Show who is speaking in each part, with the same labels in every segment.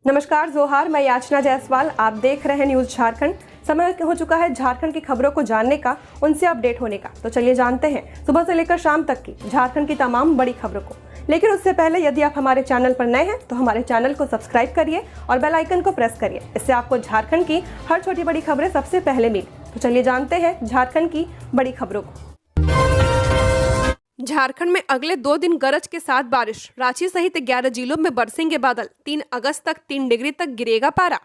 Speaker 1: नमस्कार जोहार, मैं याचना जायसवाल। आप देख रहे हैं न्यूज़ झारखंड। समय हो चुका है झारखंड की खबरों को जानने का, उनसे अपडेट होने का। तो चलिए जानते हैं सुबह से लेकर शाम तक की झारखंड की तमाम बड़ी खबरों को। लेकिन उससे पहले यदि आप हमारे चैनल पर नए हैं तो हमारे चैनल को सब्सक्राइब करिए और बेल आइकन को प्रेस करिए। इससे आपको झारखंड की हर छोटी बड़ी खबरें सबसे पहले मिले। तो चलिए जानते हैं झारखंड की बड़ी खबरों को। झारखंड में अगले 2 दिन गरज के साथ बारिश। रांची सहित 11 जिलों में बरसेंगे बादल। 3 अगस्त तक 3 डिग्री तक गिरेगा पारा।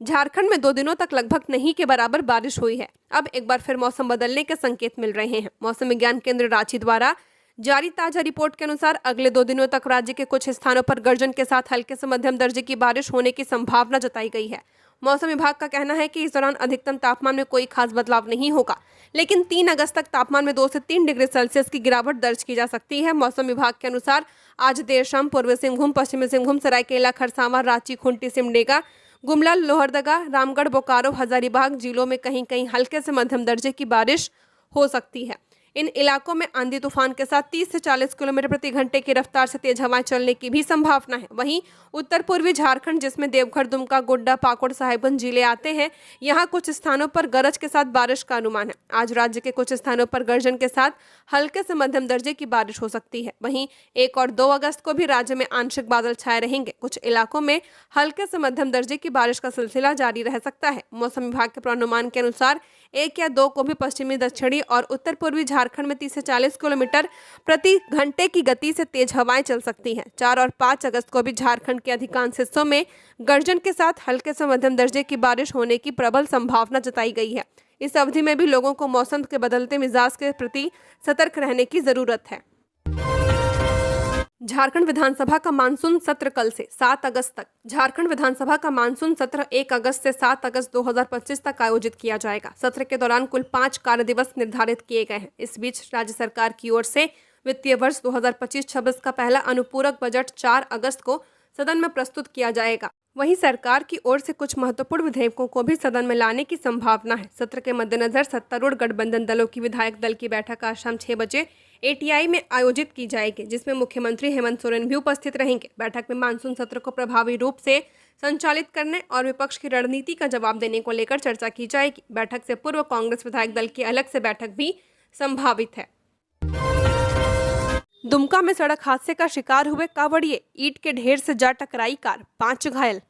Speaker 1: झारखंड में 2 दिनों तक लगभग नहीं के बराबर बारिश हुई है। अब एक बार फिर मौसम बदलने के संकेत मिल रहे हैं। मौसम विज्ञान केंद्र रांची द्वारा जारी ताजा रिपोर्ट के अनुसार अगले 2 दिनों तक राज्य के कुछ स्थानों पर गर्जन के साथ हल्के से मध्यम दर्जे की बारिश होने की संभावना जताई गई है। मौसम विभाग का कहना है कि इस दौरान अधिकतम तापमान में कोई खास बदलाव नहीं होगा, लेकिन 3 अगस्त तक तापमान में 2 से 3 डिग्री सेल्सियस की गिरावट दर्ज की जा सकती है। मौसम विभाग के अनुसार आज देर शाम पूर्वी सिंहभूम, पश्चिमी सिंहभूम, सरायकेला खरसावां, रांची, खूंटी, सिमडेगा, गुमला, लोहरदगा, रामगढ़, बोकारो, हजारीबाग जिलों में कहीं कहीं हल्के से मध्यम दर्जे की बारिश हो सकती है। इन इलाकों में आंधी तूफान के साथ 30 से 40 किलोमीटर प्रति घंटे की रफ्तार से तेज हवाएं चलने की भी संभावना है। वहीं उत्तर पूर्वी झारखंड, जिसमें देवघर, दुमका, गोड्डा, पाकुड़, साहिबगंज जिले आते हैं, यहां कुछ स्थानों पर गरज के साथ बारिश का अनुमान है। आज राज्य के कुछ स्थानों पर गर्जन के साथ हल्के से मध्यम दर्जे की बारिश हो सकती है। वहीं 1 और 2 अगस्त को भी राज्य में आंशिक बादल छाए रहेंगे। कुछ इलाकों में हल्के से मध्यम दर्जे की बारिश का सिलसिला जारी रह सकता है। मौसम विभाग के पूर्वानुमान के अनुसार 1 या 2 को भी पश्चिमी, दक्षिणी और उत्तर पूर्वी झारखंड में 30 से 40 किलोमीटर प्रति घंटे की गति से तेज हवाएं चल सकती हैं। 4 और 5 अगस्त को भी झारखंड के अधिकांश हिस्सों में गर्जन के साथ हल्के से मध्यम दर्जे की बारिश होने की प्रबल संभावना जताई गई है। इस अवधि में भी लोगों को मौसम के बदलते मिजाज के प्रति सतर्क रहने की जरूरत है। झारखंड विधानसभा का मानसून सत्र कल से 7 अगस्त तक। झारखंड विधानसभा का मानसून सत्र 1 अगस्त से 7 अगस्त 2025 तक आयोजित किया जाएगा। सत्र के दौरान कुल 5 कार्य दिवस निर्धारित किए गए हैं। इस बीच राज्य सरकार की ओर से वित्तीय वर्ष 2025-26 का पहला अनुपूरक बजट 4 अगस्त को सदन में प्रस्तुत किया जाएगा। वहीं सरकार की ओर से कुछ महत्वपूर्ण विधेयकों को भी सदन में लाने की संभावना है। सत्र के मद्देनजर सत्तारूढ़ गठबंधन दलों की विधायक दल की बैठक आज शाम 6 बजे ATI में आयोजित की जाएगी, जिसमें मुख्यमंत्री हेमंत सोरेन भी उपस्थित रहेंगे। बैठक में मानसून सत्र को प्रभावी रूप से संचालित करने और विपक्ष की रणनीति का जवाब देने को लेकर चर्चा की जाएगी। बैठक से पूर्व कांग्रेस विधायक दल की अलग से बैठक भी संभावित है। दुमका में सड़क हादसे का शिकार हुए कांवड़िए, ईंट के ढेर से जा टकराई कार, 5 घायल।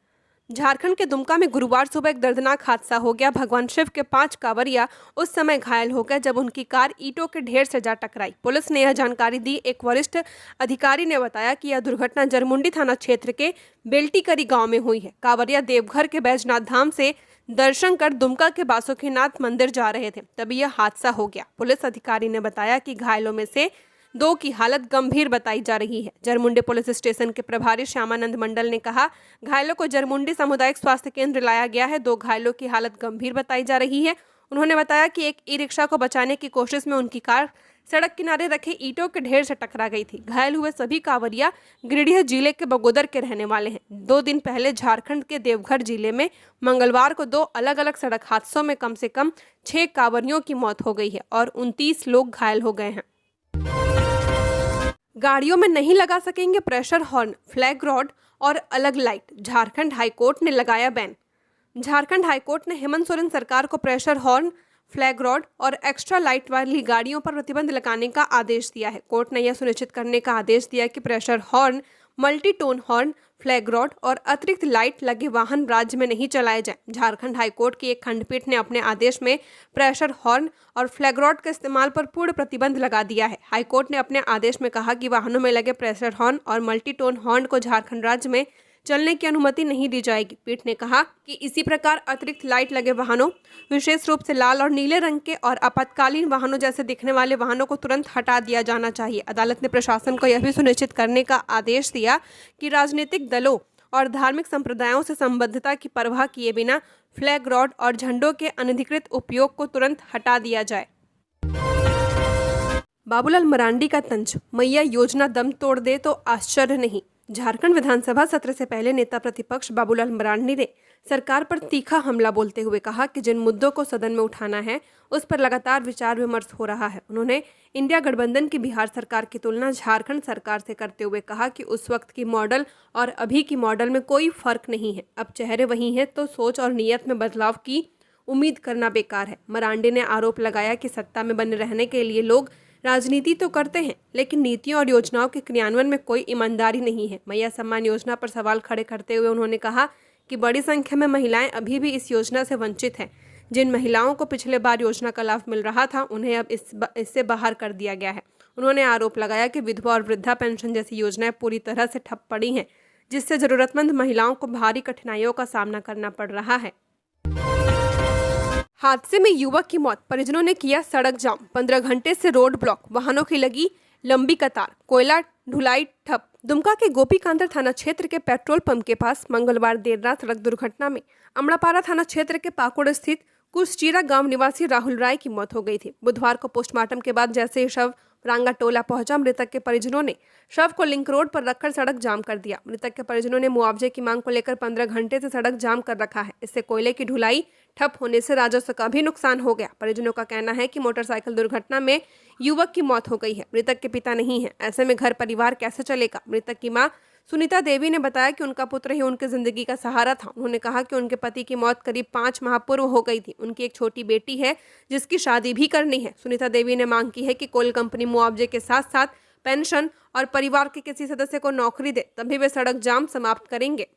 Speaker 1: झारखंड के दुमका में गुरुवार सुबह एक दर्दनाक हादसा हो गया। भगवान शिव के 5 कांवरिया उस समय घायल हो गए जब उनकी कार ईंटों के ढेर से जा टकराई। पुलिस ने यह जानकारी दी। एक वरिष्ठ अधिकारी ने बताया कि यह दुर्घटना जरमुंडी थाना क्षेत्र के बेल्टीकरी गांव में हुई है। कांवरिया देवघर के बैजनाथ धाम से दर्शन कर दुमका के बासुकीनाथ मंदिर जा रहे थे, तभी यह हादसा हो गया। पुलिस अधिकारी ने बताया कि घायलों में से 2 की हालत गंभीर बताई जा रही है। जरमुंडी पुलिस स्टेशन के प्रभारी श्यामानंद मंडल ने कहा, घायलों को जरमुंडी सामुदायिक स्वास्थ्य केंद्र लाया गया है। 2 घायलों की हालत गंभीर बताई जा रही है। उन्होंने बताया कि एक ई-रिक्शा को बचाने की कोशिश में उनकी कार सड़क किनारे रखे ईंटों के ढेर से टकरा गई थी। घायल हुए सभी कांवरिया गिरिडीह जिले के बगोदर के रहने वाले हैं। 2 दिन पहले झारखंड के देवघर जिले में मंगलवार को 2 अलग अलग सड़क हादसों में कम से कम 6 कांवरियों की मौत हो गई है और 29 लोग घायल हो गए हैं। गाड़ियों में नहीं लगा सकेंगे प्रेशर हॉर्न, फ्लैग रॉड और अलग लाइट। झारखंड हाईकोर्ट ने लगाया बैन। झारखंड हाईकोर्ट ने हेमंत सोरेन सरकार को प्रेशर हॉर्न, फ्लैग रॉड और एक्स्ट्रा लाइट वाली गाड़ियों पर प्रतिबंध लगाने का आदेश दिया है। कोर्ट ने यह सुनिश्चित करने का आदेश दिया कि pressure horn, multi tone horn, flag rod और अतिरिक्त लाइट लगे वाहन राज्य में नहीं चलाए जाएं। झारखंड हाईकोर्ट की एक खंडपीठ ने अपने आदेश में प्रेशर हॉर्न और फ्लैग रॉड के इस्तेमाल पर पूर्ण प्रतिबंध लगा दिया है। हाईकोर्ट ने अपने आदेश में कहा कि वाहनों में लगे प्रेशर हॉर्न और मल्टी टोन हॉर्न को झारखंड राज्य में चलने की अनुमति नहीं दी जाएगी। पीठ ने कहा कि इसी प्रकार अतिरिक्त लाइट लगे वाहनों, विशेष रूप से लाल और नीले रंग के और आपातकालीन वाहनों जैसे दिखने वाले वाहनों को तुरंत हटा दिया जाना चाहिए। अदालत ने प्रशासन को यह भी सुनिश्चित करने का आदेश दिया कि राजनीतिक दलों और धार्मिक संप्रदायों से संबद्धता की परवाह किए बिना फ्लैग रॉड और झंडों के अनधिकृत उपयोग को तुरंत हटा दिया जाए। बाबूलाल मरांडी का तंज, मैया योजना दम तोड़ दे तो आश्चर्य नहीं। झारखंड विधानसभा सत्र से पहले नेता प्रतिपक्ष बाबूलाल मरांडी ने सरकार पर तीखा हमला बोलते हुए कहा कि जिन मुद्दों को सदन में उठाना है उस पर लगातार विचार विमर्श हो रहा है। उन्होंने इंडिया गठबंधन की बिहार सरकार की तुलना झारखंड सरकार से करते हुए कहा कि उस वक्त की मॉडल और अभी की मॉडल में कोई फर्क नहीं है। अब चेहरे वही हैं तो सोच और नीयत में बदलाव की उम्मीद करना बेकार है। मरांडी ने आरोप लगाया कि सत्ता में बने रहने के लिए लोग राजनीति तो करते हैं लेकिन नीतियों और योजनाओं के क्रियान्वयन में कोई ईमानदारी नहीं है। मैया सम्मान योजना पर सवाल खड़े करते हुए उन्होंने कहा कि बड़ी संख्या में महिलाएं अभी भी इस योजना से वंचित हैं। जिन महिलाओं को पिछले बार योजना का लाभ मिल रहा था उन्हें अब इससे बाहर कर दिया गया है। उन्होंने आरोप लगाया कि विधवा और वृद्धा पेंशन जैसी योजनाएं पूरी तरह से ठप पड़ी हैं, जिससे जरूरतमंद महिलाओं को भारी कठिनाइयों का सामना करना पड़ रहा है। हादसे में युवक की मौत, परिजनों ने किया सड़क जाम, 15 घंटे से रोड ब्लॉक, वाहनों की लगी लंबी कतार, कोयला ढुलाई ठप। दुमका के गोपीकांदर थाना क्षेत्र के पेट्रोल पंप के पास मंगलवार देर रात सड़क दुर्घटना में अमड़ापारा थाना क्षेत्र के पाकुड़ स्थित कुसचीरा गांव निवासी राहुल राय की मौत हो गई थी। बुधवार को पोस्टमार्टम के बाद जैसे ही शव रांगा टोला पहुंचा, मृतक के परिजनों ने शव को लिंक रोड पर रखकर सड़क जाम कर दिया। मृतक के परिजनों ने मुआवजे की मांग को लेकर 15 घंटे से सड़क जाम कर रखा है। इससे कोयले की ढुलाई ठप होने से राजस्व का भी नुकसान हो गया। परिजनों का कहना है कि मोटरसाइकिल दुर्घटना में युवक की मौत हो गई है। मृतक के पिता नहीं है, ऐसे में घर परिवार कैसे चलेगा। मृतक की मां सुनीता देवी ने बताया कि उनका पुत्र ही उनकी जिंदगी का सहारा था। उन्होंने कहा कि उनके पति की मौत करीब 5 माह पूर्व हो गई थी। उनकी एक छोटी बेटी है जिसकी शादी भी करनी है। सुनीता देवी ने मांग की है कि कोल कंपनी मुआवजे के साथ साथ पेंशन और परिवार के किसी सदस्य को नौकरी दे, तभी वे सड़क जाम समाप्त करेंगे।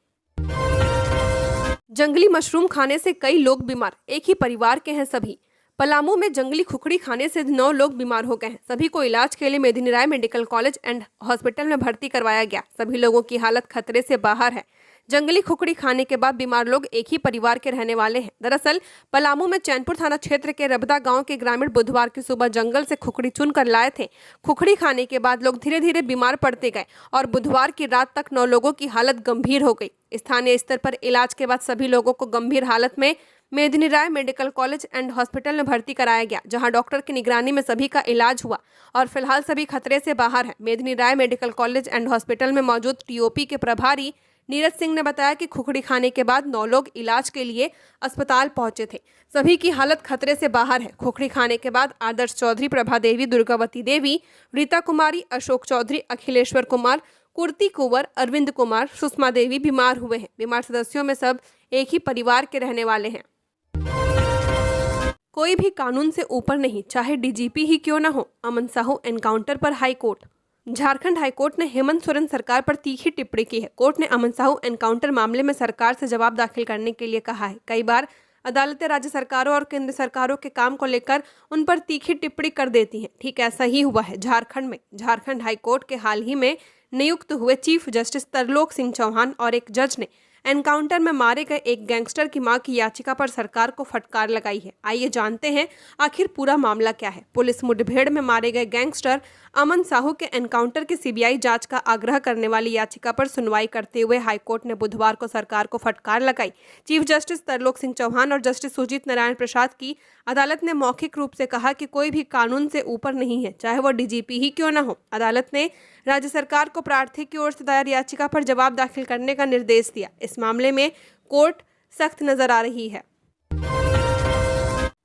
Speaker 1: जंगली मशरूम खाने से कई लोग बीमार, एक ही परिवार के हैं सभी। पलामू में जंगली खुखड़ी खाने से 9 लोग बीमार हो गए हैं। सभी को इलाज के लिए मेदिनी राय मेडिकल कॉलेज एंड हॉस्पिटल में भर्ती करवाया गया। सभी लोगों की हालत खतरे से बाहर है। जंगली खुखड़ी खाने के बाद बीमार लोग एक ही परिवार के रहने वाले हैं। दरअसल पलामू में चैनपुर थाना क्षेत्र के रबदा गांव के ग्रामीण बुधवार की सुबह जंगल से खुखड़ी चुनकर लाए थे। खुखड़ी खाने के बाद लोग धीरे धीरे बीमार पड़ते गए और बुधवार की रात तक 9 लोगों की हालत गंभीर हो गई। स्थानीय स्तर पर इलाज के बाद सभी लोगों को गंभीर हालत में मेदिनी राय मेडिकल कॉलेज एंड हॉस्पिटल में भर्ती कराया गया, जहां डॉक्टर की निगरानी में सभी का इलाज हुआ और फिलहाल सभी खतरे से बाहर है। मेदिनी राय मेडिकल कॉलेज एंड हॉस्पिटल में मौजूद टीओपी के प्रभारी नीरज सिंह ने बताया कि खुखड़ी खाने के बाद 9 लोग इलाज के लिए अस्पताल पहुंचे थे। सभी की हालत खतरे से बाहर है। खुखड़ी खाने के बाद आदर्श चौधरी, प्रभा देवी, दुर्गावती देवी, रीता कुमारी, अशोक चौधरी, अखिलेश्वर कुमार, कुर्ती कुंवर, अरविंद कुमार, सुषमा देवी बीमार हुए हैं। बीमार सदस्यों में सब एक ही परिवार के रहने वाले हैं। कोई भी कानून से ऊपर नहीं, चाहे डीजीपी ही क्यों न हो, अमन साहू एनकाउंटर पर हाई कोर्ट। झारखंड हाईकोर्ट ने हेमंत सोरेन सरकार पर तीखी टिप्पणी की है। कोर्ट ने अमन साहू एनकाउंटर मामले में सरकार से जवाब दाखिल करने के लिए कहा है। कई बार अदालतें राज्य सरकारों और केंद्र सरकारों के काम को लेकर उन पर तीखी टिप्पणी कर देती हैं। ठीक ऐसा ही हुआ है झारखंड में। झारखंड हाईकोर्ट के हाल ही में नियुक्त हुए चीफ जस्टिस तरलोक सिंह चौहान और एक जज ने एनकाउंटर में मारे गए एक गैंगस्टर की मां की याचिका पर सरकार को फटकार लगाई है। आइए जानते हैं आखिर पूरा मामला क्या है। पुलिस मुठभेड़ में मारे गए गैंगस्टर अमन साहू के एनकाउंटर की सीबीआई जांच का आग्रह करने वाली याचिका पर सुनवाई करते हुए हाईकोर्ट ने बुधवार को सरकार को फटकार लगाई। चीफ जस्टिस तरलोक सिंह चौहान और जस्टिस सुजीत नारायण प्रसाद की अदालत ने मौखिक रूप से कहा कि कोई भी कानून से ऊपर नहीं है, चाहे वो डीजीपी ही क्यों न हो। अदालत ने राज्य सरकार को प्रार्थी की ओर से दायर याचिका पर जवाब दाखिल करने का निर्देश दिया। इस मामले में कोर्ट सख्त नजर आ रही है।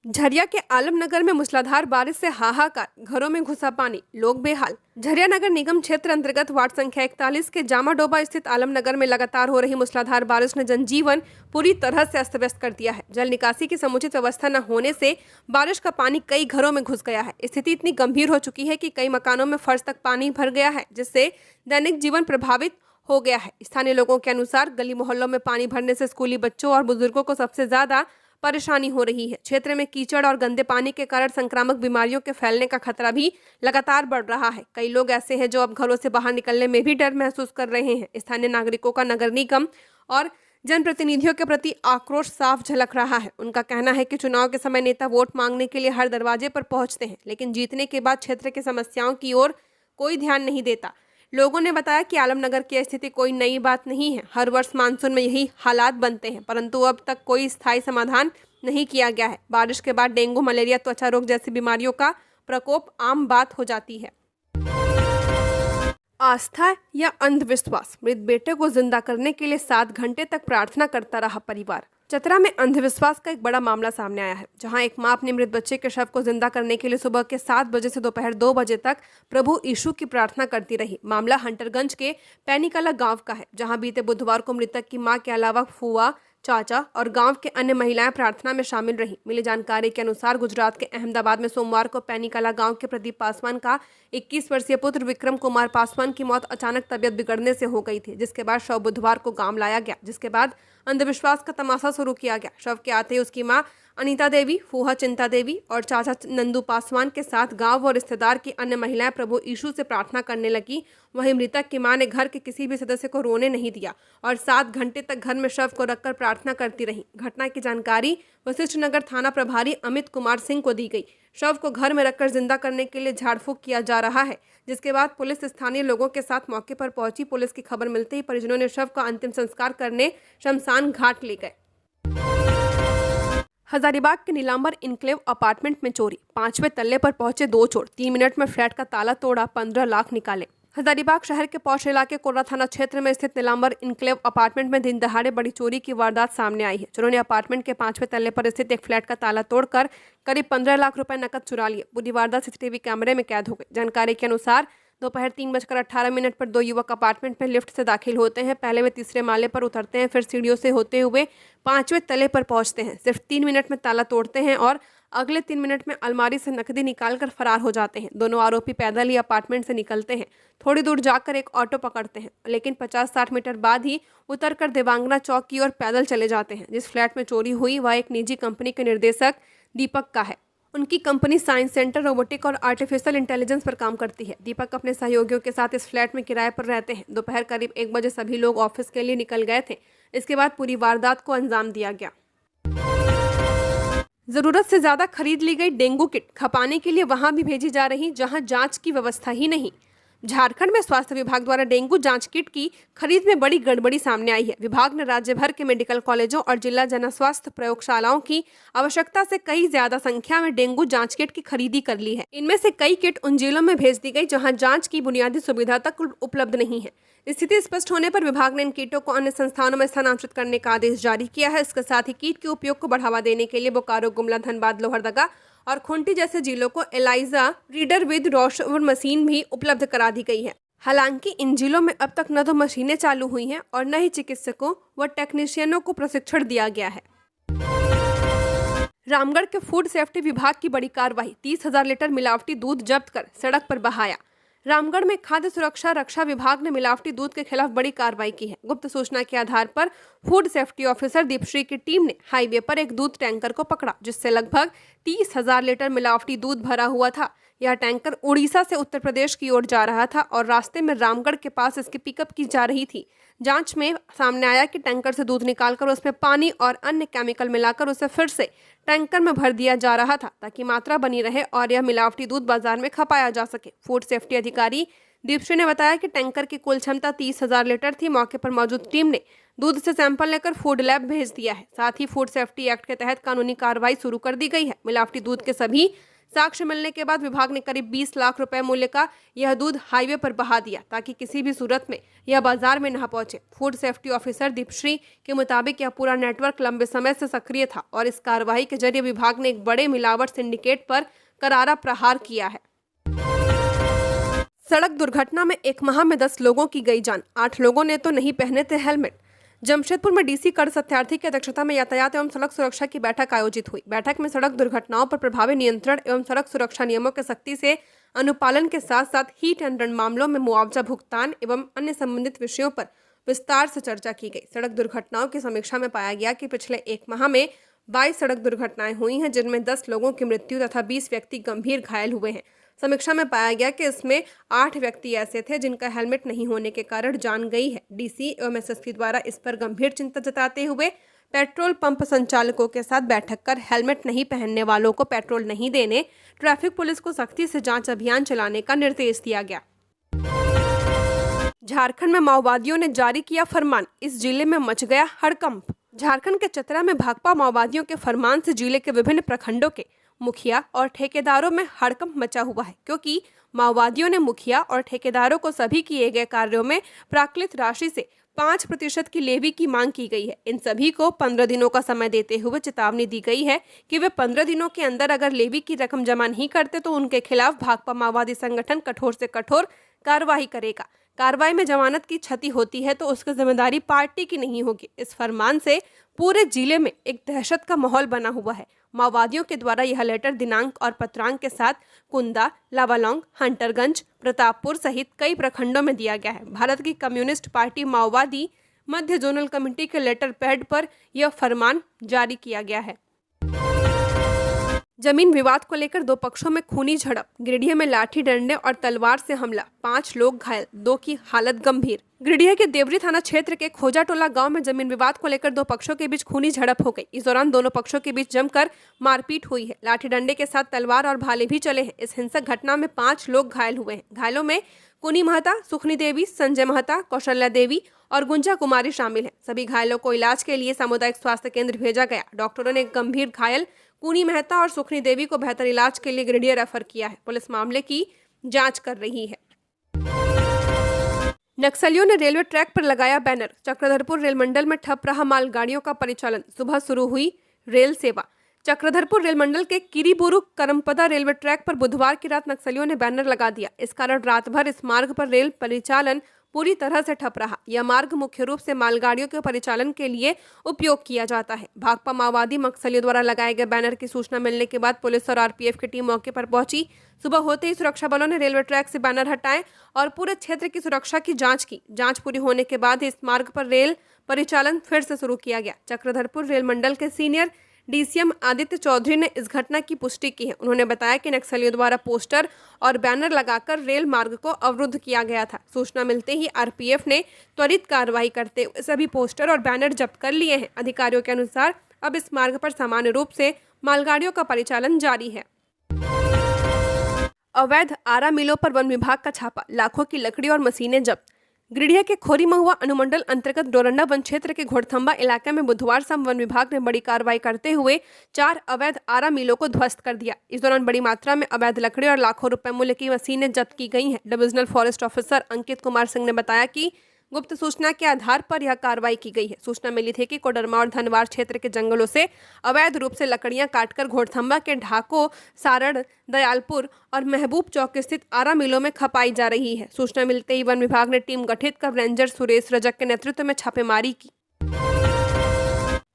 Speaker 1: झरिया के आलमनगर में मूसलाधार बारिश से हाहाकार, घरों में घुसा पानी, लोग बेहाल। झरिया नगर निगम क्षेत्र अंतर्गत वार्ड संख्या 41 के जामाडोबा स्थित आलमनगर में लगातार हो रही मूसलाधार बारिश ने जनजीवन पूरी तरह से अस्त व्यस्त कर दिया है। जल निकासी की समुचित व्यवस्था न होने से बारिश का पानी कई घरों में घुस गया है। स्थिति इतनी गंभीर हो चुकी है कि कई मकानों में फर्श तक पानी भर गया है, जिससे दैनिक जीवन प्रभावित हो गया है। स्थानीय लोगों के अनुसार गली मोहल्लों में पानी भरने से स्कूली बच्चों और बुजुर्गों को सबसे ज्यादा परेशानी हो रही है। क्षेत्र में कीचड़ और गंदे पानी के कारण संक्रामक बीमारियों के फैलने का खतरा भी लगातार बढ़ रहा है। कई लोग ऐसे हैं जो अब घरों से बाहर निकलने में भी डर महसूस कर रहे हैं। स्थानीय नागरिकों का नगर निगम और जनप्रतिनिधियों के प्रति आक्रोश साफ झलक रहा है। उनका कहना है कि चुनाव के समय नेता वोट मांगने के लिए हर दरवाजे पर पहुंचते हैं, लेकिन जीतने के बाद क्षेत्र की समस्याओं की ओर कोई ध्यान नहीं देता। लोगों ने बताया कि आलमनगर की स्थिति कोई नई बात नहीं है। हर वर्ष मानसून में यही हालात बनते हैं, परंतु अब तक कोई स्थायी समाधान नहीं किया गया है। बारिश के बाद डेंगू, मलेरिया, त्वचा रोग जैसी बीमारियों का प्रकोप आम बात हो जाती है। आस्था या अंधविश्वास, मृत बेटे को जिंदा करने के लिए 7 घंटे तक प्रार्थना करता रहा परिवार। चतरा में अंधविश्वास का एक बड़ा मामला सामने आया है, जहां एक मां अपने मृत बच्चे के शव को जिंदा करने के लिए सुबह के 7 बजे से दोपहर 2 बजे तक प्रभु यीशु की प्रार्थना करती रही। मामला हंटरगंज के पैनीकला गांव का है, जहां बीते बुधवार को मृतक की मां के अलावा फूआ, चाचा और गांव के अन्य महिलाएं प्रार्थना में शामिल रहीं। मिली जानकारी के अनुसार गुजरात के अहमदाबाद में सोमवार को पैनीकला गांव के प्रदीप पासवान का 21 वर्षीय पुत्र विक्रम कुमार पासवान की मौत अचानक तबियत बिगड़ने से हो गई थी, जिसके बाद शव बुधवार को गांव लाया गया, जिसके बाद अंधविश्वास का तमाशा शुरू किया गया। शव के आते ही उसकी मां अनीता देवी, फूहा चिंता देवी और चाचा नंदू पासवान के साथ गांव और रिश्तेदार की अन्य महिलाएं प्रभु यीशु से प्रार्थना करने लगी। वहीं मृतक की मां ने घर के किसी भी सदस्य को रोने नहीं दिया और 7 घंटे तक घर में शव को रखकर प्रार्थना करती रही। घटना की जानकारी वशिष्ठ नगर थाना प्रभारी अमित कुमार सिंह को दी गई। शव को घर में रखकर जिंदा करने के लिए झाड़फूंक किया जा रहा है, जिसके बाद पुलिस स्थानीय लोगों के साथ मौके पर पहुंची। पुलिस की खबर मिलते ही परिजनों ने शव का अंतिम संस्कार करने शमशान घाट ले गए। हजारीबाग के नीलांबर इनक्लेव अपार्टमेंट में चोरी, 5वें तल्ले पर पहुंचे 2 चोर, 3 मिनट में फ्लैट का ताला तोड़ा, 15 लाख निकाले। हजारीबाग शहर के पौष इलाके कोर्रा थाना क्षेत्र में स्थित नीलांबर इनक्लेव अपार्टमेंट में दिन दहाड़े बड़ी चोरी की वारदात सामने आई है। चोरों ने अपार्टमेंट के 5वें तल्ले पर स्थित एक फ्लैट का ताला तोड़कर करीब 15 लाख रुपए नकद चुरा लिए। पूरी वारदात सीसीटीवी कैमरे में कैद हो गई। जानकारी के अनुसार दोपहर 3:18 पर 2 युवक अपार्टमेंट में लिफ्ट से दाखिल होते हैं। पहले वे तीसरे माले पर उतरते हैं, फिर सीढ़ियों से होते हुए 5वें तले पर पहुंचते हैं। सिर्फ 3 मिनट में ताला तोड़ते हैं और अगले 3 मिनट में अलमारी से नकदी निकालकर फरार हो जाते हैं। दोनों आरोपी पैदल ही अपार्टमेंट से निकलते हैं। थोड़ी दूर जाकर एक ऑटो पकड़ते हैं, लेकिन 50-60 मीटर बाद ही उतरकर देवांगना चौक की ओर पैदल चले जाते हैं। जिस फ्लैट में चोरी हुई वह एक निजी कंपनी के निर्देशक दीपक का है। उनकी कंपनी साइंस सेंटर रोबोटिक और आर्टिफिशियल इंटेलिजेंस पर काम करती है। दीपक अपने सहयोगियों के साथ इस फ्लैट में किराए पर रहते हैं। दोपहर करीब 1 बजे सभी लोग ऑफिस के लिए निकल गए थे। इसके बाद पूरी वारदात को अंजाम दिया गया। जरूरत से ज्यादा खरीद ली गई डेंगू किट, खपाने के लिए वहां भी भेजी जा रही जहां जांच की व्यवस्था ही नहीं। झारखंड में स्वास्थ्य विभाग द्वारा डेंगू जांच किट की खरीद में बड़ी गड़बड़ी सामने आई है। विभाग ने राज्य भर के मेडिकल कॉलेजों और जिला जन स्वास्थ्य प्रयोगशालाओं की आवश्यकता से कई ज्यादा संख्या में डेंगू जांच किट की खरीदी कर ली है। इनमें से कई किट उन जिलों में भेज दी गई जहां जांच की बुनियादी सुविधा तक उपलब्ध नहीं है। स्थिति स्पष्ट होने पर विभाग ने इन कीटों को अन्य संस्थानों में स्थानांतरित करने का आदेश जारी किया है। इसके साथ ही कीट के उपयोग को बढ़ावा देने के लिए बोकारो, गुमला, धनबाद, लोहरदगा और खूंटी जैसे जिलों को एलाइजा रीडर विद रॉशवर मशीन भी उपलब्ध करा दी गई है। हालांकि इन जिलों में अब तक न तो मशीनें चालू हुई हैं और न ही चिकित्सकों व टेक्नीशियनों को प्रशिक्षण दिया गया है। रामगढ़ के फूड सेफ्टी विभाग की बड़ी कार्रवाई, 30,000 लीटर मिलावटी दूध जब्त कर सड़क पर बहाया। रामगढ़ में खाद्य सुरक्षा रक्षा विभाग ने मिलावटी दूध के खिलाफ बड़ी कार्रवाई की है। गुप्त सूचना के आधार पर फूड सेफ्टी ऑफिसर दीपश्री की टीम ने हाईवे पर एक दूध टैंकर को पकड़ा, जिससे लगभग 30,000 लीटर मिलावटी दूध भरा हुआ था। यह टैंकर उड़ीसा से उत्तर प्रदेश की ओर जा रहा था और रास्ते में रामगढ़ के पास इसकी पिकअप की जा रही थी। जांच में सामने आया कि टैंकर से दूध निकालकर उसमें पानी और अन्य केमिकल मिलाकर उसे फिर से टैंकर में भर दिया जा रहा था, ताकि मात्रा बनी रहे और यह मिलावटी दूध बाजार में खपाया जा सके। फूड सेफ्टी अधिकारी दीपश्री ने बताया कि टैंकर की कुल क्षमता 30,000 लीटर थी। मौके पर मौजूद टीम ने दूध से सैंपल लेकर फूड लैब भेज दिया है। साथ ही फूड सेफ्टी एक्ट के तहत कानूनी कार्रवाई शुरू कर दी गई है। मिलावटी दूध के सभी साक्ष्य मिलने के बाद विभाग ने करीब 20 लाख रुपए मूल्य का यह दूध हाईवे पर बहा दिया, ताकि किसी भी सूरत में यह बाजार में न पहुंचे। फूड सेफ्टी ऑफिसर दीपश्री के मुताबिक यह पूरा नेटवर्क लंबे समय से सक्रिय था और इस कार्रवाई के जरिए विभाग ने एक बड़े मिलावट सिंडिकेट पर करारा प्रहार किया है। सड़क दुर्घटना में 1 माह में 10 लोगों की गई जान, 8 लोगों ने तो नहीं पहने थे हेलमेट। जमशेदपुर में डीसी कर सत्यार्थी की अध्यक्षता में यातायात एवं सड़क सुरक्षा की बैठक आयोजित हुई। बैठक में सड़क दुर्घटनाओं पर प्रभावी नियंत्रण एवं सड़क सुरक्षा नियमों के सख्ती से अनुपालन के साथ साथ हिट एंड रन मामलों में मुआवजा भुगतान एवं अन्य संबंधित विषयों पर विस्तार से चर्चा की गई। सड़क दुर्घटनाओं की समीक्षा में पाया गया कि पिछले 1 माह में 22 सड़क दुर्घटनाएं हुई हैं, जिनमें 10 लोगों की मृत्यु तथा 20 व्यक्ति गंभीर घायल हुए हैं। समीक्षा में पाया गया कि इसमें 8 व्यक्ति ऐसे थे जिनका हेलमेट नहीं होने के कारण जान गई है। डीसी एवं एसएसपी द्वारा इस पर गंभीर चिंता जताते हुए पेट्रोल पंप संचालकों के साथ बैठक कर हेलमेट नहीं पहनने वालों को पेट्रोल नहीं देने, ट्रैफिक पुलिस को सख्ती से जांच अभियान चलाने का निर्देश दिया गया। झारखंड में माओवादियों ने जारी किया फरमान, इस जिले में मच गया हड़कंप। झारखंड के चतरा में भाकपा माओवादियों के फरमान से जिले के विभिन्न प्रखंडों के मुखिया और ठेकेदारों में हड़कंप मचा हुआ है, क्योंकि माओवादियों ने मुखिया और ठेकेदारों को सभी किए गए कार्यों में प्राकृत राशि से 5% की लेवी की मांग की गई है। इन सभी को 15 दिनों का समय देते हुए चेतावनी दी गई है कि वे 15 दिनों के अंदर अगर लेवी की रकम जमा नहीं करते तो उनके खिलाफ भाकपा माओवादी संगठन कठोर से कठोर कार्रवाई करेगा। कार्रवाई में जमानत की क्षति होती है तो उसकी जिम्मेदारी पार्टी की नहीं होगी। इस फरमान से पूरे जिले में एक दहशत का माहौल बना हुआ है। माओवादियों के द्वारा यह लेटर दिनांक और पत्रांक के साथ कुंदा, लावालौंग, हंटरगंज, प्रतापपुर सहित कई प्रखंडों में दिया गया है। भारत की कम्युनिस्ट पार्टी माओवादी मध्य जोनल कमेटी के लेटर पैड पर यह फरमान जारी किया गया है। जमीन विवाद को लेकर दो पक्षों में खूनी झड़प, गिरिडीह में लाठी डंडे और तलवार से हमला, 5 लोग घायल, 2 की हालत गंभीर। गिरिडीह के देवरी थाना क्षेत्र के खोजाटोला गांव में जमीन विवाद को लेकर दो पक्षों के बीच खूनी झड़प हो गई। इस दौरान दोनों पक्षों के बीच जमकर मारपीट हुई है। लाठी डंडे के साथ तलवार और भाले भी चले हैं। इस हिंसक घटना में 5 लोग घायल हुए हैं। घायलों में कुनी महता, सुखनी देवी, संजय महता, कौशल्या देवी और गुंजा कुमारी शामिल हैं। सभी घायलों को इलाज के लिए सामुदायिक स्वास्थ्य केंद्र भेजा गया। डॉक्टरों ने गंभीर घायल कुनी मेहता और सुखनी देवी को बेहतर इलाज के लिए गिरिडीह रेफर किया है। पुलिस मामले की जांच कर रही है। नक्सलियों ने रेलवे ट्रैक पर लगाया बैनर, चक्रधरपुर रेल मंडल में ठप रहा मालगाड़ियों का परिचालन, सुबह शुरू हुई रेल सेवा। चक्रधरपुर रेल मंडल के किरीबुरु करमपदा रेलवे ट्रैक पर बुधवार की रात नक्सलियों ने बैनर लगा दिया। इस कारण रात भर इस मार्ग पर रेल परिचालन पूरी तरह से ठप रहा। यह मार्ग मुख्य रूप से मालगाड़ियों के परिचालन के लिए उपयोग किया जाता है। भाकपा माओवादी नक्सलियों द्वारा लगाए गए बैनर की सूचना मिलने के बाद पुलिस और आरपीएफ की टीम मौके पर पहुंची। सुबह होते ही सुरक्षा बलों ने रेलवे ट्रैक से बैनर हटाए और पूरे क्षेत्र की सुरक्षा की जांच की। जांच पूरी होने के बाद इस मार्ग पर रेल परिचालन फिर से शुरू किया गया। चक्रधरपुर रेल मंडल के सीनियर डीसीएम आदित्य चौधरी ने इस घटना की पुष्टि की है। उन्होंने बताया कि नक्सलियों द्वारा पोस्टर और बैनर लगाकर रेल मार्ग को अवरुद्ध किया गया था। सूचना मिलते ही आरपीएफ ने त्वरित कार्रवाई करते हुए सभी पोस्टर और बैनर जब्त कर लिए हैं। अधिकारियों के अनुसार अब इस मार्ग पर सामान्य रूप से मालगाड़ियों का परिचालन जारी है। अवैध आरा मिलों पर वन विभाग का छापा, लाखों की लकड़ी और मशीनें जब्त। गिरिडीह के खोरी महुआ अनुमंडल अंतर्गत डोरंडा वन क्षेत्र के घोड़थंबा इलाके में बुधवार शाम वन विभाग ने बड़ी कार्रवाई करते हुए 4 अवैध आरा मिलों को ध्वस्त कर दिया। इस दौरान बड़ी मात्रा में अवैध लकड़ी और लाखों रुपए मूल्य की मशीनें जब्त की गई हैं। Divisional forest officer Ankit Kumar Singh ने बताया कि गुप्त सूचना के आधार पर यह कार्रवाई की गई है। सूचना मिली थी कि कोडरमा और धनवार क्षेत्र के जंगलों से अवैध रूप से लकड़ियां काटकर घोड़थंबा के ढाको, सारण, दयालपुर और महबूब चौक स्थित आरा मिलों में खपाई जा रही है। सूचना मिलते ही वन विभाग ने टीम गठित कर रेंजर सुरेश रजक के नेतृत्व में छापेमारी की।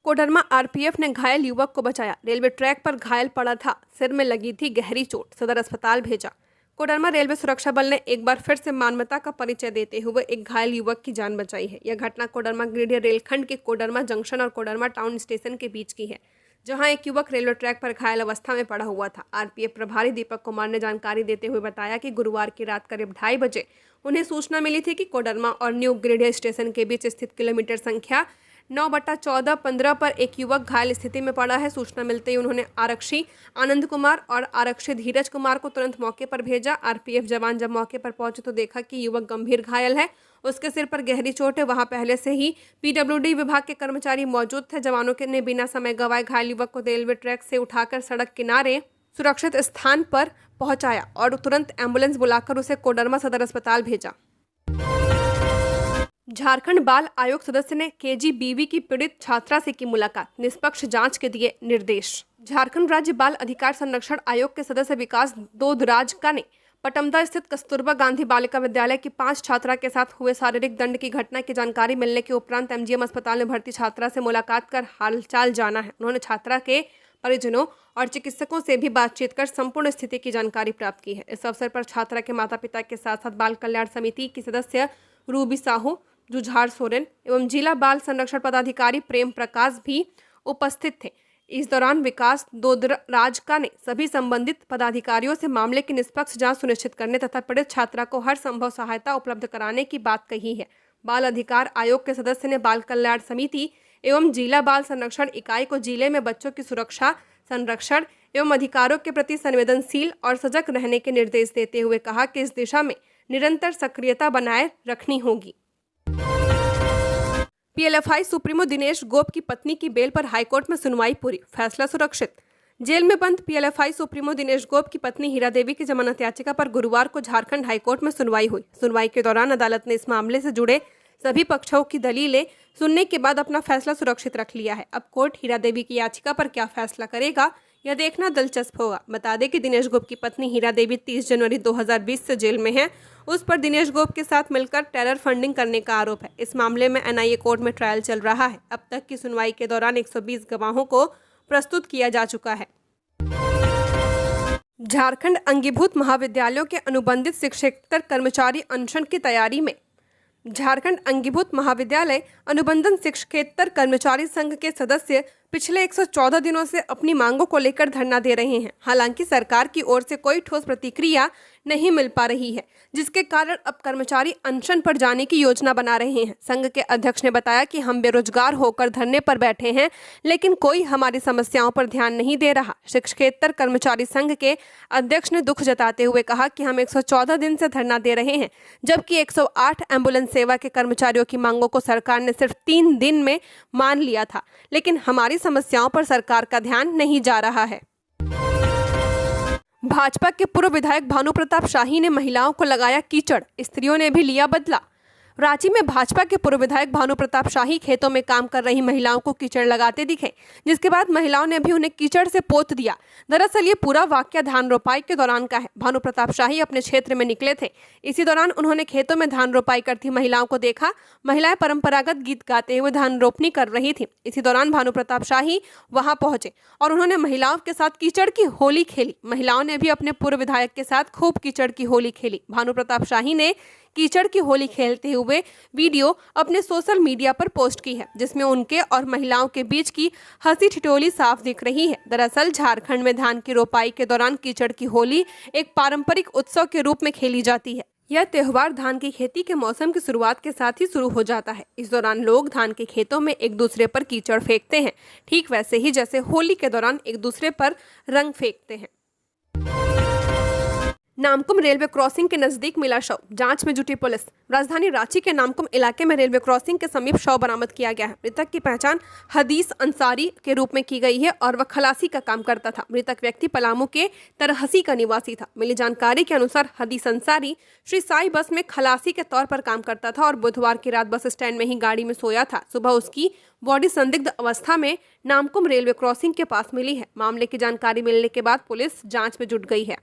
Speaker 1: कोडरमा आरपीएफ ने घायल युवक को बचाया। रेलवे ट्रैक पर घायल पड़ा था, सिर में लगी थी गहरी चोट, सदर अस्पताल भेजा। कोडरमा रेलवे सुरक्षा बल ने एक बार फिर से मानवता का परिचय देते हुए एक घायल युवक की जान बचाई है। यह घटना कोडरमा गिरिडीह रेलखंड के कोडरमा जंक्शन और कोडरमा टाउन स्टेशन के बीच की है, जहां एक युवक रेलवे ट्रैक पर घायल अवस्था में पड़ा हुआ था। आरपीएफ प्रभारी दीपक कुमार ने जानकारी देते हुए बताया कि गुरुवार की रात करीब 2:30 बजे उन्हें सूचना मिली थी कि कोडरमा और न्यू गिरिडीह स्टेशन के बीच स्थित किलोमीटर संख्या 9/14-15 पर एक युवक घायल स्थिति में पड़ा है। सूचना मिलते ही उन्होंने आरक्षी आनंद कुमार और आरक्षी धीरज कुमार को तुरंत मौके पर भेजा। आरपीएफ जवान जब मौके पर पहुंचे तो देखा कि युवक गंभीर घायल है, उसके सिर पर गहरी चोट है। वहां पहले से ही पीडब्ल्यूडी विभाग के कर्मचारी मौजूद थे। जवानों ने बिना समय गंवाए घायल युवक को रेलवे ट्रैक से उठाकर सड़क किनारे सुरक्षित स्थान पर पहुंचाया और तुरंत एम्बुलेंस बुलाकर उसे कोडरमा सदर अस्पताल भेजा। झारखंड बाल आयोग सदस्य ने केजीबीवी की पीड़ित छात्रा से की मुलाकात, निष्पक्ष जांच के दिए निर्देश। झारखंड राज्य बाल अधिकार संरक्षण आयोग के सदस्य विकास दोदराजका ने पटमदा स्थित कस्तूरबा गांधी बालिका विद्यालय की 5 छात्रा के साथ हुए शारीरिक दंड की घटना की जानकारी मिलने के उपरांत एमजीएम अस्पताल में भर्ती छात्रा से मुलाकात कर हालचाल जाना है। उन्होंने छात्रा के परिजनों और चिकित्सकों से भी बातचीत कर संपूर्ण स्थिति की जानकारी प्राप्त की है। इस अवसर पर छात्रा के माता पिता के साथ साथ बाल कल्याण समिति की सदस्य रूबी साहू, जुझार सोरेन एवं जिला बाल संरक्षण पदाधिकारी प्रेम प्रकाश भी उपस्थित थे। इस दौरान विकास दोदराजका ने सभी संबंधित पदाधिकारियों से मामले की निष्पक्ष जांच सुनिश्चित करने तथा पीड़ित छात्रा को हर संभव सहायता उपलब्ध कराने की बात कही है। बाल अधिकार आयोग के सदस्य ने बाल कल्याण समिति एवं जिला बाल संरक्षण इकाई को जिले में बच्चों की सुरक्षा, संरक्षण एवं अधिकारों के प्रति संवेदनशील और सजग रहने के निर्देश देते हुए कहा कि इस दिशा में निरंतर सक्रियता बनाए रखनी होगी। पीएलएफआई सुप्रीमो दिनेश गोप की पत्नी की बेल पर हाईकोर्ट में सुनवाई पूरी, फैसला सुरक्षित। जेल में बंद पीएलएफआई सुप्रीमो दिनेश गोप की पत्नी हीरा देवी की जमानत याचिका पर गुरुवार को झारखंड हाईकोर्ट में सुनवाई हुई। सुनवाई के दौरान अदालत ने इस मामले से जुड़े सभी पक्षों की दलीलें सुनने के बाद अपना फैसला सुरक्षित रख लिया है। अब कोर्ट हीरा देवी की याचिका पर क्या फैसला करेगा, यह देखना दिलचस्प होगा। बता दें कि दिनेश गोप की पत्नी हीरा देवी 30 जनवरी 2020 से जेल में है। उस पर दिनेश गोप के साथ मिलकर टेरर फंडिंग करने का आरोप है। इस मामले में एनआईए कोर्ट में ट्रायल चल रहा है। अब तक की सुनवाई के दौरान 120 गवाहों को प्रस्तुत किया जा चुका है। झारखंड अंगीभूत महाविद्यालयों के अनुबंधित शिक्षकेतर कर्मचारी अनशन की तैयारी में। झारखंड अंगीभूत महाविद्यालय अनुबंधन शिक्षकेतर कर्मचारी संघ के सदस्य पिछले 114 दिनों से अपनी मांगों को लेकर धरना दे रहे हैं। हालांकि सरकार की ओर से कोई ठोस प्रतिक्रिया नहीं मिल पा रही है, जिसके कारण अब कर्मचारी अनशन पर जाने की योजना बना रहे हैं। संघ के अध्यक्ष ने बताया कि हम बेरोजगार होकर धरने पर बैठे हैं, लेकिन कोई हमारी समस्याओं पर ध्यान नहीं दे रहा। शिक्षकेतर कर्मचारी संघ के अध्यक्ष ने दुख जताते हुए कहा कि हम 114 दिन से धरना दे रहे हैं, जबकि 108 एम्बुलेंस सेवा के कर्मचारियों की मांगों को सरकार ने सिर्फ 3 दिन में मान लिया था, लेकिन हमारी समस्याओं पर सरकार का ध्यान नहीं जा रहा है। भाजपा के पूर्व विधायक भानु प्रताप शाही ने महिलाओं को लगाया कीचड़, स्त्रियों ने भी लिया बदला। रांची में भाजपा के पूर्व विधायक भानु प्रताप शाही खेतों में काम कर रही महिलाओं को कीचड़ लगाते दिखे, जिसके बाद महिलाओं ने भी उन्हें कीचड़ से पोत दिया। दरअसल ये पूरा वाकया धान रोपाई के दौरान का है। भानु प्रताप शाही अपने क्षेत्र में निकले थे। इसी दौरान उन्होंने खेतों में धान रोपाई करती महिलाओं को देखा। महिलाएं परंपरागत गीत गाते हुए धान रोपनी कर रही थी। इसी दौरान भानु प्रताप शाही वहां पहुंचे और उन्होंने महिलाओं के साथ कीचड़ की होली खेली। महिलाओं ने भी अपने पूर्व विधायक के साथ खूब कीचड़ की होली खेली। भानु प्रताप शाही ने कीचड़ की होली खेलते हुए वीडियो अपने सोशल मीडिया पर पोस्ट की है, जिसमें उनके और महिलाओं के बीच की हंसी ठिठोली साफ दिख रही है। दरअसल झारखंड में धान की रोपाई के दौरान कीचड़ की होली एक पारंपरिक उत्सव के रूप में खेली जाती है। यह त्योहार धान की खेती के मौसम की शुरुआत के साथ ही शुरू हो जाता है। इस दौरान लोग धान के खेतों में एक दूसरे पर कीचड़ फेंकते हैं, ठीक वैसे ही जैसे होली के दौरान एक दूसरे पर रंग फेंकते हैं। नामकुम रेलवे क्रॉसिंग के नजदीक मिला शव, जांच में जुटी पुलिस। राजधानी रांची के नामकुम इलाके में रेलवे क्रॉसिंग के समीप शव बरामद किया गया है। मृतक की पहचान हदीस अंसारी के रूप में की गई है और वह खलासी का काम करता था। मृतक व्यक्ति पलामू के तरहसी का निवासी था। मिली जानकारी के अनुसार हदीस अंसारी श्री साई बस में खलासी के तौर पर काम करता था और बुधवार की रात बस स्टैंड में ही गाड़ी में सोया था। सुबह उसकी बॉडी संदिग्ध अवस्था में नामकुम रेलवे क्रॉसिंग के पास मिली है। मामले की जानकारी मिलने के बाद पुलिस जांच में जुट गई है।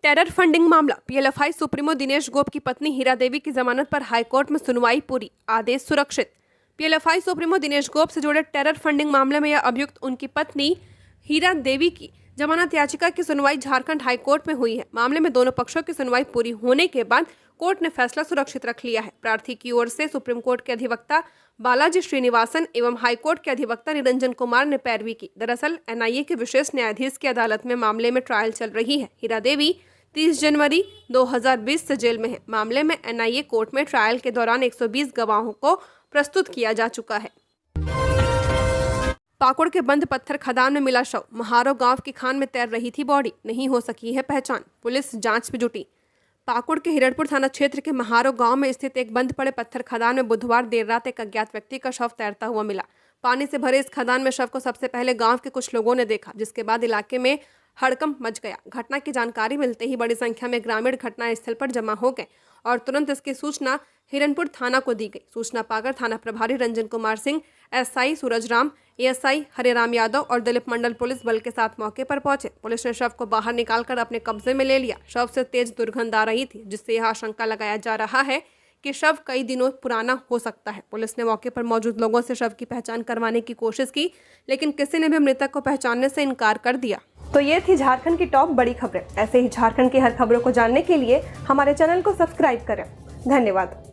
Speaker 1: टेरर फंडिंग मामला। पीएलएफआई सुप्रीमो दिनेश गोप की पत्नी हीरा देवी की जमानत पर हाईकोर्ट में सुनवाई पूरी, आदेश सुरक्षित। पीएलएफआई सुप्रीमो दिनेश गोप से जुड़े टेरर फंडिंग मामले में यह अभियुक्त उनकी पत्नी हीरा देवी की जमानत याचिका की सुनवाई झारखंड हाईकोर्ट में हुई है। मामले में दोनों पक्षों की सुनवाई पूरी होने के बाद कोर्ट ने फैसला सुरक्षित रख लिया है। प्रार्थी की ओर से सुप्रीम कोर्ट के अधिवक्ता बालाजी श्रीनिवासन एवं हाईकोर्ट के अधिवक्ता निरंजन कुमार ने पैरवी की। दरअसल एनआईए के विशेष न्यायाधीश की अदालत में मामले में ट्रायल चल रही है। हीरा देवी 30 जनवरी 2020 से जेल में है। मामले में एनआईए कोर्ट में ट्रायल के दौरान 120 गवाहों को प्रस्तुत किया जा चुका है। पाकुड़ के बंद पत्थर खदान में मिला शव, महारो गांव की खान में तैर रही थी बॉडी, नहीं हो सकी है पहचान, पुलिस जांच में जुटी। पाकुड़ के हिरणपुर थाना क्षेत्र के महारो गांव में स्थित एक बंद पड़े पत्थर खदान में बुधवार देर रात एक अज्ञात व्यक्ति का शव तैरता हुआ मिला। पानी से भरे इस खदान में शव को सबसे पहले गांव के कुछ लोगों ने देखा, जिसके बाद इलाके में हड़कंप मच गया। घटना की जानकारी मिलते ही बड़ी संख्या में ग्रामीण घटनास्थल पर जमा हो गए और तुरंत इसकी सूचना हिरणपुर थाना को दी गई। सूचना पाकर थाना प्रभारी रंजन कुमार सिंह, एसआई सूरज राम, एएसआई हरेराम यादव और दिलीप मंडल पुलिस बल के साथ मौके पर पहुंचे। पुलिस ने शव को बाहर निकालकर अपने कब्जे में ले लिया। शव से तेज दुर्गंध आ रही थी, जिससे यह आशंका लगाया जा रहा है कि शव कई दिनों पुराना हो सकता है। पुलिस ने मौके पर मौजूद लोगों से शव की पहचान करवाने की कोशिश की, लेकिन किसी ने भी मृतक को पहचानने से इनकार कर दिया। तो ये थी झारखंड की टॉप बड़ी खबरें। ऐसे ही झारखंड की हर खबरों को जानने के लिए हमारे चैनल को सब्सक्राइब करें। धन्यवाद।